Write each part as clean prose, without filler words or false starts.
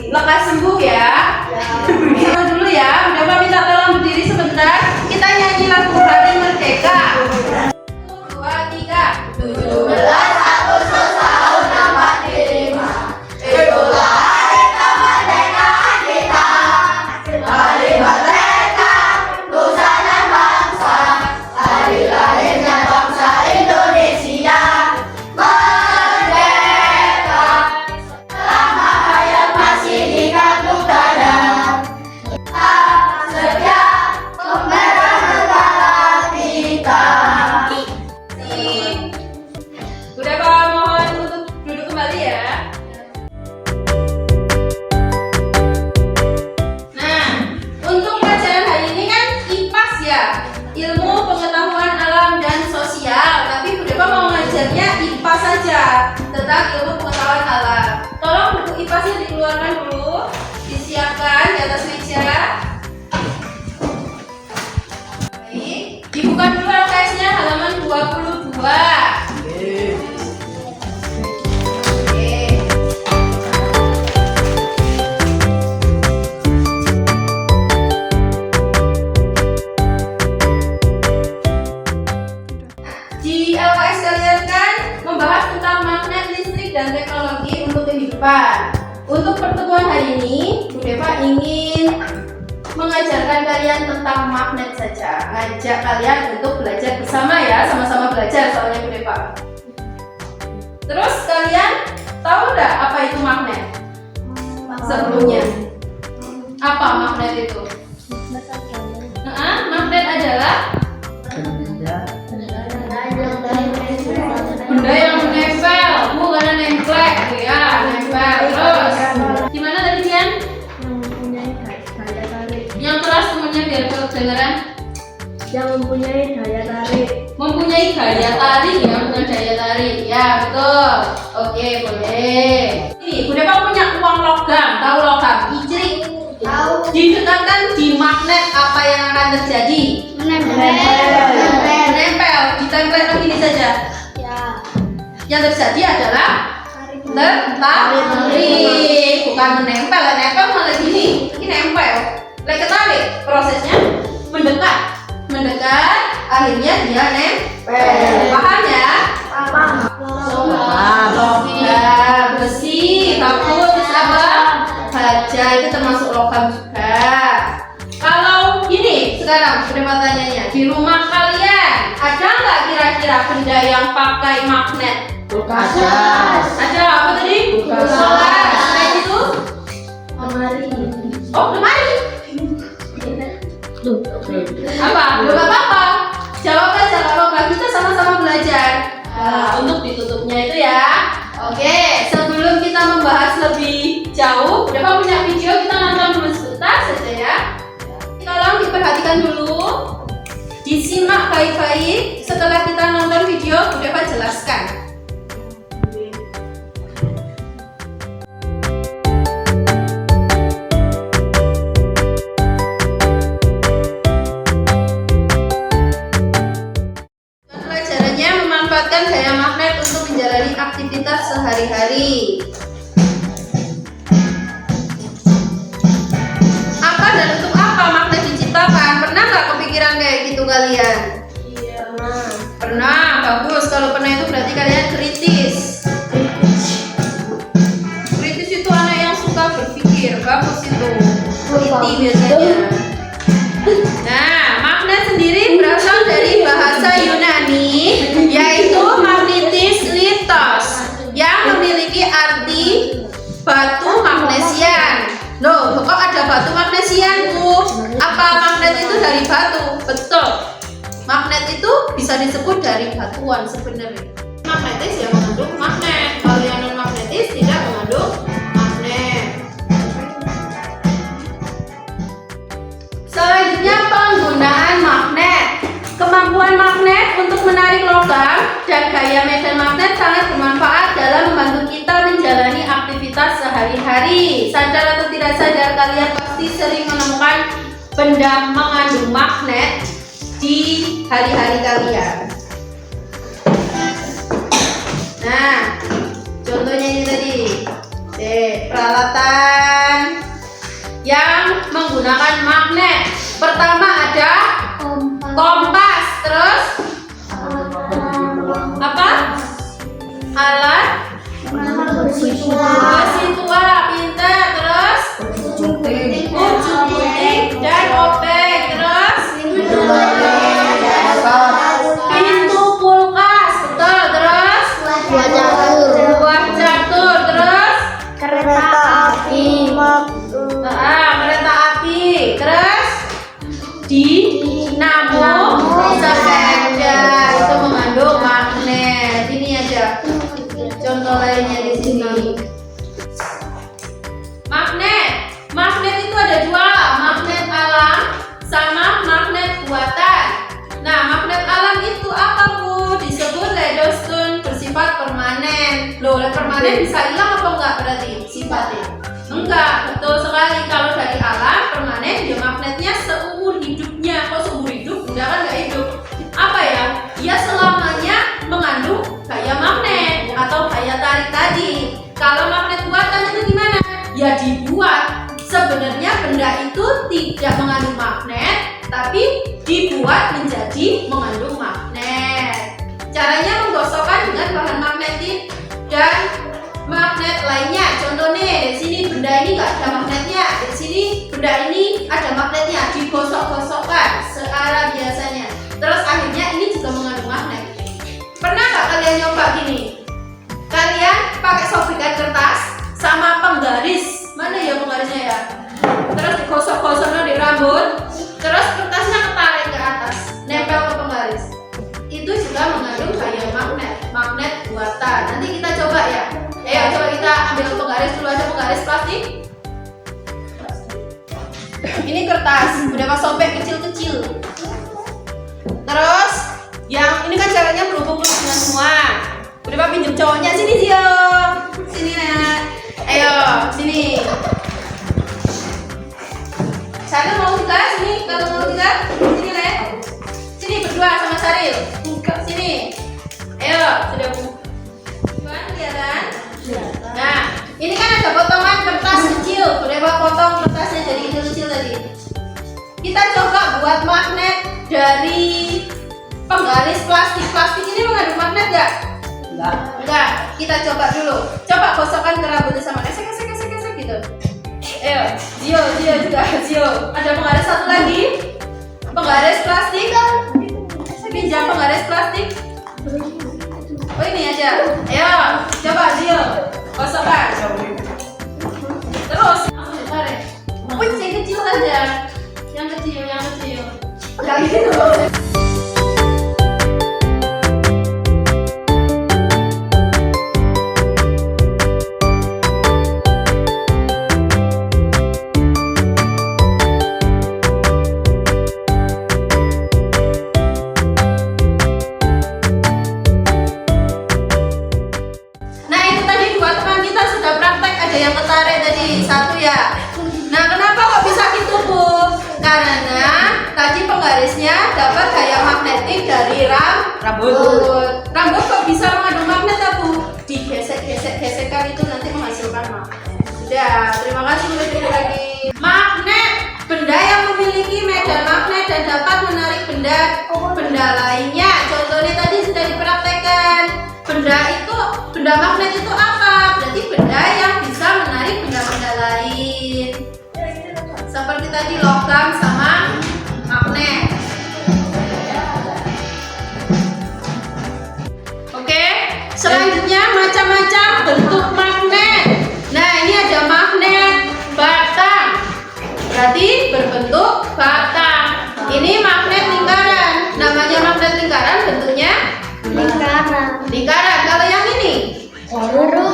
lekas sembuh ya. Sama dulu ya. Udah minta tolong berdiri sebentar. Kita nyanyi lagu Hari Merdeka. 1, 2, 3. 17 Agustus tahun 45. Itulah hari kemerdekaan kita. Hari merdeka, nusa dan bangsa. Hari lahirnya bangsa Indonesia. Merdeka, selama hayat masih di kantong dada. Setia membela negara kita. Udah Pak, mohon untuk duduk kembali ya. Nah, untuk pelajaran hari ini kan IPAS ya, ilmu pengetahuan alam dan sosial. Tapi Bu Depa mau ngajarnya IPA saja, tentang ilmu pengetahuan alam. Tolong buku IPASnya dikeluarkan dulu, disiapkan di atas meja. Baik, dibuka dulu LKS-nya halaman 22. Di LKS kalian kan membahas tentang magnet, listrik, dan teknologi untuk kehidupan. Untuk pertemuan hari ini, Bu Depa ingin mengajarkan kalian tentang magnet saja. Ngajak kalian untuk belajar bersama ya, sama-sama belajar soalnya Bu Depa. Terus kalian tahu nggak apa itu magnet? Sebelumnya, apa magnet itu? Magnet adalah benda yang menempel, bukan nemplek ya, nempel. Terus gimana tadi Dian? Yang keras temennya biar kedengeran. Yang mempunyai daya tarik. Mempunyai daya tarik ya, bukan daya tarik. Ya betul. Oke boleh. Ini Bu Depa punya uang logam, tahu logam? Ijrik. Tahu. Didekatkan di magnet, apa yang akan terjadi? Menempel. Ditempelkan gini saja. Ya. Yang terjadi adalah tertarik, bukan menempel. Nempel malah gini, ini nempel. Lek ketarik, prosesnya mendekat, akhirnya dia nempel. Paham ya? Logam, besi, kapur, apa? Baja itu termasuk logam juga. Kalau ini sekarang udah tanyanya, di rumah kalian ada nggak kira-kira benda yang pakai magnet? Kulkas. Ada apa tadi? Kulkas. Selain itu? Lemari. Oh, lemari. Apa? Belum apa-apa. Jawab aja, nggak apa-apa. Kita sama-sama belajar. Nah, untuk ditutupnya itu ya. Oke, sebelum kita membahas lebih jauh, udah punya video, kita nonton dulu sebentar saja ya. Tolong diperhatikan dulu, disimak baik-baik. Setelah kita nonton video, udah jelaskan. Pelajarannya memanfaatkan gaya magnet untuk menjalani aktivitas sehari-hari. Apa dan untuk apa magnet diciptakan? Pernah nggak kepikiran kayak gitu kalian? Iya. Pernah, bagus. Kalau pernah itu berarti kalian kritis. Kritis itu anak yang suka berpikir, bagus itu. Teliti biasanya. Nah, magnet sendiri berasal dari bahasa Yunani, yaitu magnetis litos, yang memiliki arti batu magnesian. Loh, kok ada batu magnesian, Bu? Apa magnet itu dari batu? Betul. Magnet itu bisa disebut dari batuan sebenarnya. Magnetis ya mengandung magnet. Kalau yang non magnetis tidak mengandung magnet. Selanjutnya penggunaan magnet. Kemampuan magnet untuk menarik logam dan gaya medan magnet sangat bermanfaat dalam membantu kita menjalani aktivitas sehari-hari. Sadar atau tidak sadar, kalian pasti sering menemukan benda mengandung magnet di hari-hari kalian. Nah, contohnya ini tadi, peralatan yang menggunakan magnet. Pertama ada kompas, terus apa? Alat besi tua, pintar, terus ujung gunting dan obeng, terus pintu kulkas, betul, terus buah catur, terus Kereta api. kereta api, terus dinamo sepeda itu mengandung magnet. Ini aja contoh lainnya di sini. Magnet itu ada dua, magnet alam sama magnet buatan. Nah, magnet alam itu apa Bu? Disebut redstone, bersifat permanen. Loh, permanen bisa hilang apa enggak berarti sifatnya? Enggak, betul sekali. Kalau dari alam permanen, dia magnetnya seumur hidupnya. Kok seumur hidup? Enggak kan enggak hidup. Apa ya? Dia selamanya mengandung gaya magnet atau gaya tarik tadi. Kalau magnet buatan itu gimana? Ya dibuat. Sebenarnya benda itu tidak mengandung magnet, tapi dibuat menjadi mengandung magnet. Caranya menggosokkan dengan bahan magnetik dan magnet lainnya. Contoh nih, di sini benda ini nggak ada magnetnya, di sini benda ini ada magnetnya, digosok-gosokkan searah biasanya. Terus akhirnya ini juga mengandung magnet. Pernah nggak kalian nyoba gini? Kalian pakai sobekan kertas sama penggaris. Mana ya penggarisnya ya? Terus digosok-gosoknya di rambut, terus kertasnya ketarik ke atas, nempel ke penggaris. Itu juga mengandung gaya magnet buatan. Nanti kita coba ya. Ayo coba kita ambil penggaris dulu aja, penggaris plastik. Ini kertas, udah pas sobek kecil-kecil. Terus yang ini kan caranya berhubung dengan semua. Udah pak pinjem cowoknya, sini Zio. Sini nak. Ayo sini. Saril mau juga sini, kalau mau juga sini Le. Sini berdua sama Saril. Sini. Ayo sudah Bu. Kelihatan? Nah, ini kan ada potongan kertas kecil. Udah pak potong kertasnya jadi kecil-kecil tadi. Kita coba buat magnet dari penggaris plastik. Plastik ini mengandung magnet nggak? Enggak. Kita coba dulu. Coba gosokkan ke rambutnya sama gesek gitu. Ayo, Zio juga. Zio. Ada penggaris satu lagi. Penggaris plastik. Pinjam penggaris plastik. Oh ini aja. Ayo, coba Zio. Gosokkan. Terus langsung ditarik. Wih, yang kecil aja. Yang kecil. Yang gitu. Yang ketarik tadi satu ya. Nah, kenapa kok bisa gitu Bu? Karena tadi penggarisnya dapat gaya magnetik dari rambut. Rambut kok bisa mengandung magnet ya Bu? Digesek-gesekkan itu nanti menghasilkan magnet. Sudah, terima kasih udah lagi. Magnet, benda yang memiliki medan magnet dan dapat menarik benda lainnya. Contohnya tadi sudah dipraktekkan. Benda magnet itu apa? Berarti benda yang bisa menarik benda-benda lain. Seperti tadi logam sama magnet. Oke, selanjutnya macam-macam bentuk magnet. Nah, ini ada magnet batang. Berarti berbentuk batang. Ini magnet lingkaran. Namanya magnet lingkaran, bentuknya lingkaran. Kalau yang ini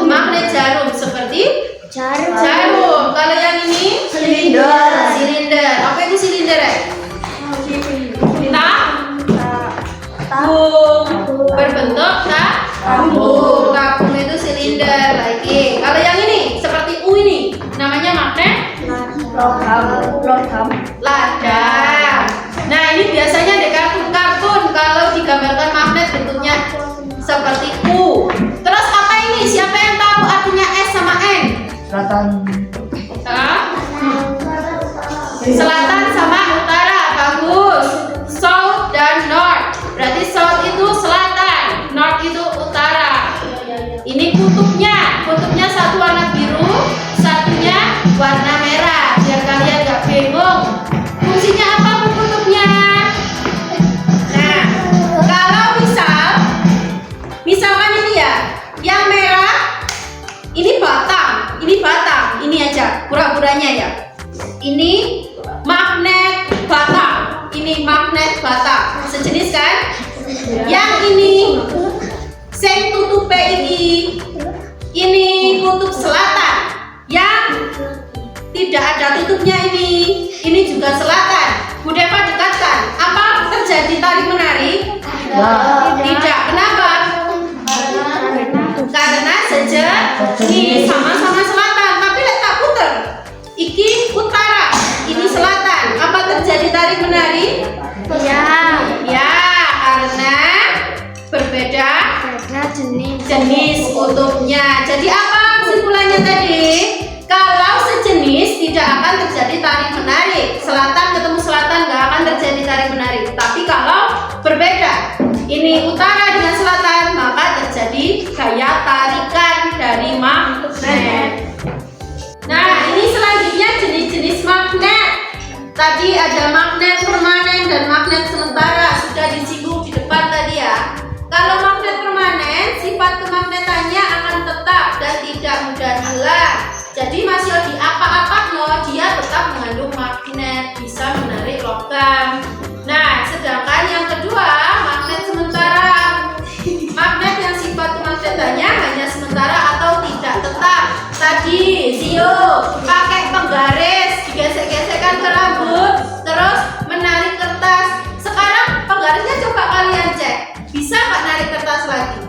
magnet jarum, seperti jarum. Kalau yang ini silinder. Apa itu silinder ya? Tabung. Berbentuk tabung. Tabung itu silinder lagi. Kalau yang ini seperti U ini, namanya magnet logam. Nah, ini biasanya di kartun-kartun kalau digambarkan magnet bentuknya seperti U. Terus apa ini? Siapa yang tahu artinya S sama N? Selatan sama utara, bagus. South dan north. Berarti south itu selatan, north itu utara. Ini kutubnya. Kutubnya satu warna biru, satunya warna merah. Biar kalian gak bingung. Fungsinya apa bu kutubnya? Nah, kalau misalkan ini ya, yang merah ini batang, ini aja pura-puranya ya. Ini magnet batang, sejenis kan? Yang ini sing tutupe ini kutub selatan. Yang tidak ada tutupnya ini juga selatan. Bu Deva dekatkan. Apa terjadi tarik menarik? Tidak. Kenapa? Karena sejenis sama-sama selatan. Tapi tak puter. Iki utara, ini selatan. Apa terjadi tarik menarik? Ya, karena berbeda jenis kutubnya. Jadi apa kesimpulannya tadi? Kalau sejenis tidak akan terjadi tarik menarik. Selatan ketemu selatan nggak akan terjadi tarik menarik. Tapi kalau berbeda, ini utara dengan selatan, maka terjadi gaya tarikan dari magnet. Nah, ini selanjutnya jenis-jenis magnet. Tadi ada magnet permanen dan magnet sementara, sudah disinggung di depan tadi ya. Kalau magnet permanen, sifat kemagnetannya akan tetap dan tidak mudah hilang. Jadi masih di apa-apa loh, dia tetap mengandung magnet, bisa menarik logam. Nah, sedangkan yang kedua, magnet sementara. Magnet yang sifat kemagnetannya hanya sementara atau tidak tetap. Tadi Zio pakai penggaris, digesek-gesekkan ke rambut, terus menarik kertas. Sekarang penggarisnya coba kalian cek, bisa nggak narik kertas lagi?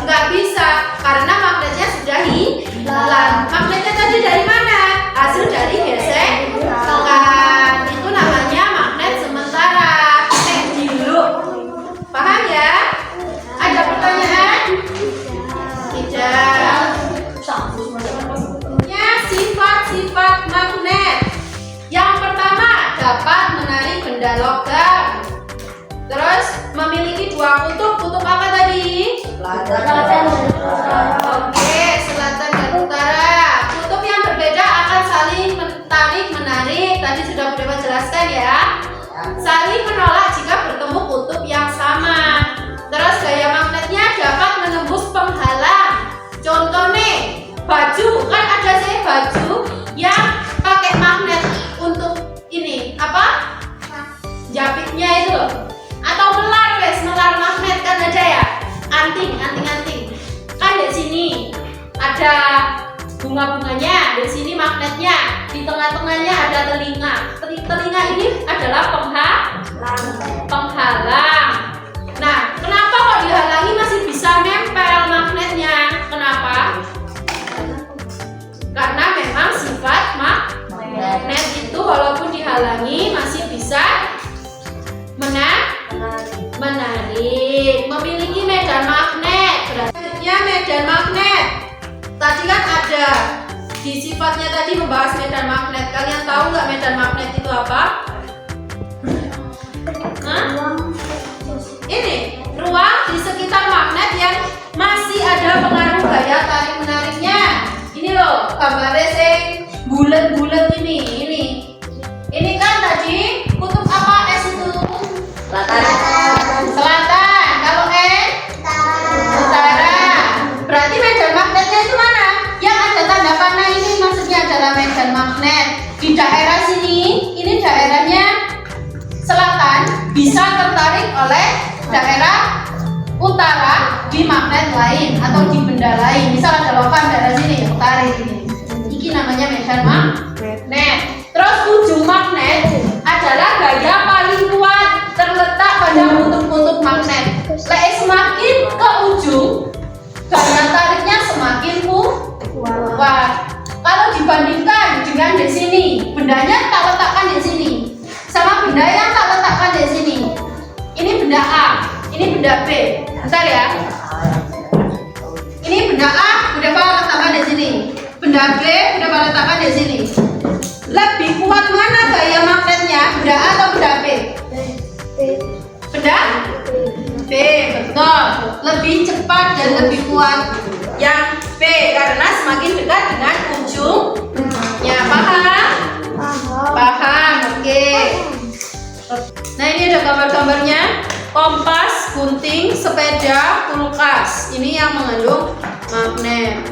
Nggak bisa, karena magnetnya sudah hilang. Magnetnya tadi dari mana? Hasil dari gesekan. Itu namanya magnet sementara. Dulu, paham ya? Ada pertanyaan? Tidak. Ya, sifat-sifat magnet. Yang pertama, dapat menarik benda logam. Terus memiliki dua kutub. Kutub apa tadi? Selatan. Oke, selatan dan utara. Kutub yang berbeda akan saling tarik menarik. Tadi sudah Bu Dewa jelaskan ya. Saling menolak jika bertemu kutub yang sama. Terus gaya magnetnya dapat menembus penghalang. Contoh nih, baju kan ada sih baju yang pakai magnet untuk ini apa? Jepitnya itu loh. Atau melar magnet kan ada ya. Anting. Kan di sini ada bunga-bunganya, di sini magnetnya, di tengah-tengahnya ada telinga. Telinga ini adalah penghalang. Nah, kenapa kok dihalangi masih bisa nempel magnetnya? Kenapa? Karena memang sifat magnet itu walaupun dihalangi masih bisa menarik, memiliki medan magnet. Selanjutnya medan magnet. Tadi kan ada di sifatnya tadi membahas medan magnet. Kalian tahu nggak medan magnet itu apa? Ini ruang di sekitar magnet yang masih ada pengaruh gaya tarik menariknya. Ini loh gambarnya sing bulat-bulat ini. Ini kan tadi kutub apa S itu? Selatan. Kalau N? Utara. Berarti medan magnetnya itu mana? Yang ada tanda panah ini maksudnya adalah medan magnet. Di daerah sini, ini daerahnya selatan, bisa tertarik oleh daerah utara di magnet lain atau di benda lain. Misal ada logam daerah sini, tarik ini. Ini namanya medan magnet. Terus ujung magnet adalah gaya paling kuat terletak pada kutub-kutub magnet. Semakin ke ujung, gaya tariknya semakin kuat. Kalau dibandingkan dengan di sini, bendanya tak letakkan di sini, sama benda yang tak letakkan di sini. Ini benda A, ini benda B. Bentar ya. Ini benda A, udah letakkan di sini. Benda B, udah letakkan di sini. Lebih kuat mana gaya dan lebih kuat. Yang B karena semakin dekat dengan ujungnya. Paham? Paham, oke. Nah ini ada gambar-gambarnya. Kompas, gunting, sepeda, kulkas. Ini yang mengandung magnet.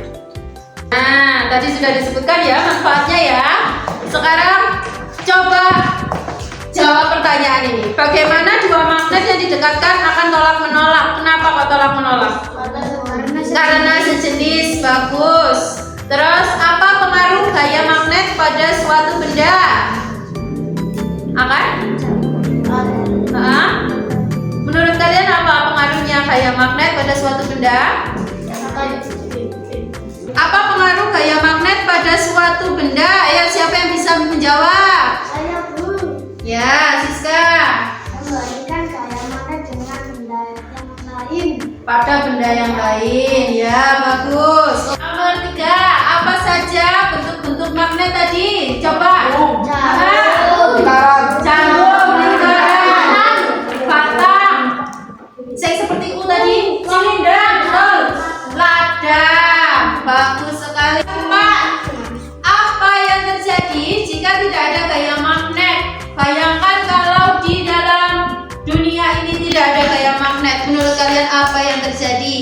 Nah, tadi sudah disebutkan ya manfaatnya ya. Sekarang coba jawab pertanyaan ini. Bagaimana dua magnet yang didekatkan akan tolak menolak? Kenapa kok tolak menolak? Karena sejenis. Bagus. Terus apa pengaruh gaya magnet pada suatu benda? Akan? Menurut kalian apa pengaruhnya gaya magnet pada suatu benda? Apa pengaruh gaya magnet pada suatu benda? Ayo siapa yang bisa menjawab? Saya Bu. Ya, Siska. Membandingkan gaya magnet dengan benda yang lain. Pada benda yang lain. Ya, bagus. Nomor 3, apa saja bentuk-bentuk magnet tadi? Coba. Jarum, lingkaran, batang. Saya seperti U tadi. Silinder, betul. Ladang. Bagus sekali. 4. Apa yang terjadi jika tidak ada gaya magnet? Bayangkan kalau di dalam dunia ini tidak ada gaya magnet. Menurut kalian apa yang terjadi?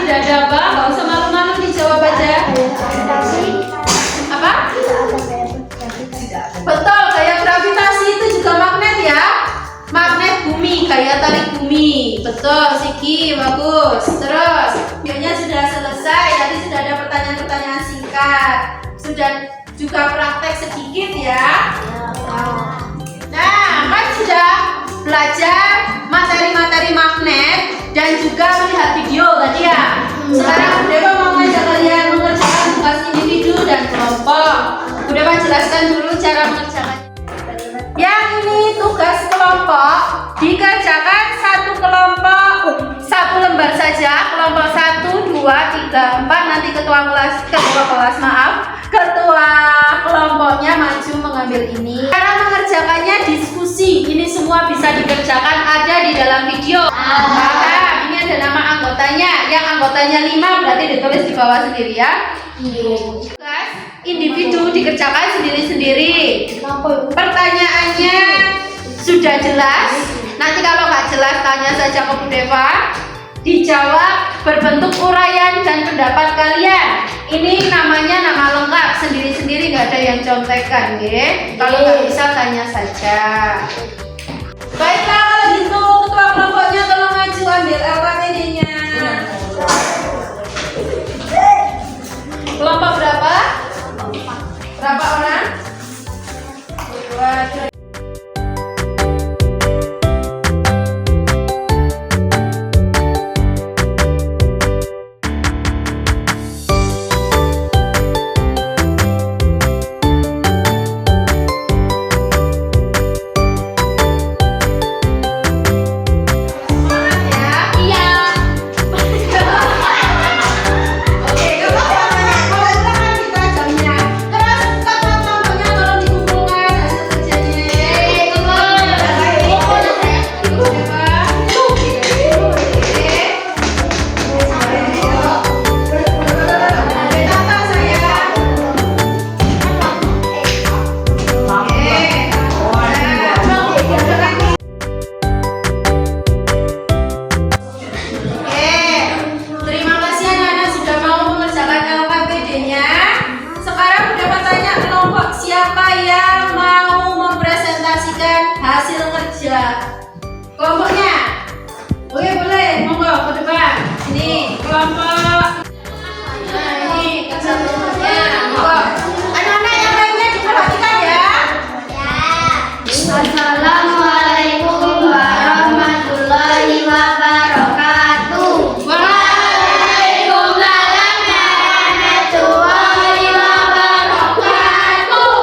Tidak ada apa? Gak usah malu-malu dijawab aja. Apa? Betul, gaya gravitasi itu juga magnet ya. Magnet bumi, gaya tarik bumi. Betul, Sigi, bagus. Terus, videonya sudah selesai. Tadi sudah ada pertanyaan-pertanyaan singkat. Sudah juga praktek sedikit ya. Nah, kan sudah belajar materi-materi magnet dan juga melihat video tadi ya. Sekarang Bu Dewa mau ngajak kalian mengerjakan tugas individu dan kelompok. Bu Dewa jelaskan dulu cara mengerjakan. Yang ini tugas kelompok dikerjakan satu kelompok satu lembar saja. Kelompok 1, 2, 3, 4. Nanti ketua kelompoknya maju mengambil ini. Cara mengerjakannya diskusi. Ini semua bisa dikerjakan ada di dalam video. Maka ini ada nama anggotanya. Yang anggotanya 5 berarti ditulis di bawah sendiri ya. Tugas individu dikerjakan sendiri-sendiri. Pertanyaannya sudah jelas. Nanti kalau nggak jelas tanya saja ke Bu Deva. Dijawab berbentuk uraian dan pendapat kalian. Ini namanya nama lengkap sendiri-sendiri, nggak ada yang contekan, ya. Kalau nggak bisa tanya saja. Baiklah kalau gitu ketua kelompoknya tolong maju ambil LKTD-nya. Kelompok berapa? Berapa orang? 2. Kelompoknya, oke boleh, monggo ke depan. Ini kelompok. Nah ini kelompoknya, monggo. Anak-anak yang lainnya diperhatikan ya. Assalamualaikum warahmatullahi wabarakatuh. Waalaikumsalam warahmatullahi wabarakatuh.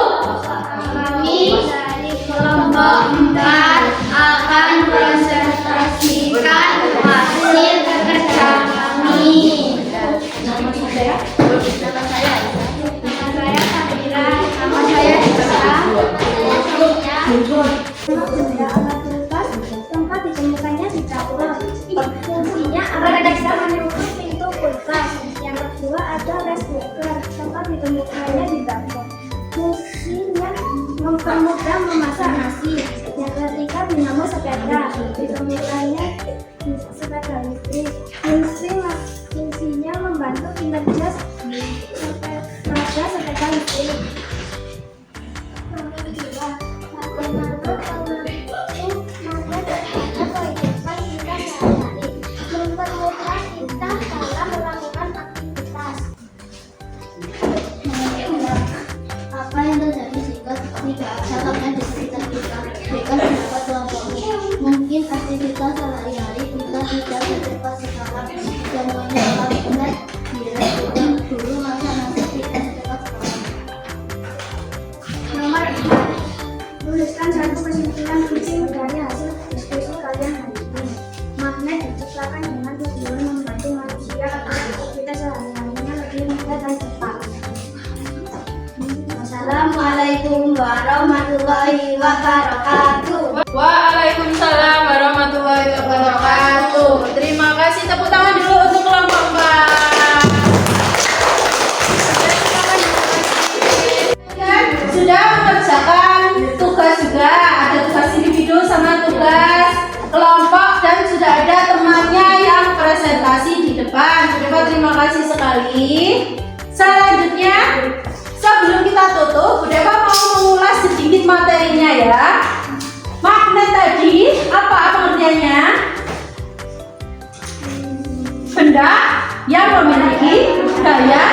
Kami dari kelompok 4 akan presentasikan hasil kerja kami. Hanya dibaca. Fungsinya mempermudah memasak nasi. Yang ketiga dinamo sepeda. Ditemukannya sepeda listrik. Fungsinya membantu kinerja sepeda listrik. Nomor 2, bagaimana pengaruh magnet terhadap kehidupan kita sehari-hari? Mempermudah kita dalam melakukan aktivitas. Apa yang terjadi jika tidak ada magnet di sekitar kita? Berikan pendapat kelompokmu. Mungkin aktivitas sehari-hari kita tidak secepat sekarang. Contohnya magnet bila kita dulu masa nasi tidak secepat sekarang. Nomor 4, tuliskan satu kesimpulan penting dari hasil diskusi kalian hari ini. Magnet diciptakan dengan tujuan membantu manusia agar aktivitas sehari-harinya lebih mudah dan cepat. Assalamualaikum warahmatullahi wabarakatuh. Waalaikumsalam warahmatullahi wabarakatuh. Terima kasih, tepuk tangan dulu untuk kelompok 4. Sudah mengerjakan tugas juga, ada tugas individu sama tugas kelompok dan sudah ada temannya yang presentasi di depan. Terima kasih sekali. Selanjutnya, sebelum kita tutup, Bu Dewa mau mengulas sedikit materinya ya. Magnet tadi apa pengertiannya? Benda yang memiliki daya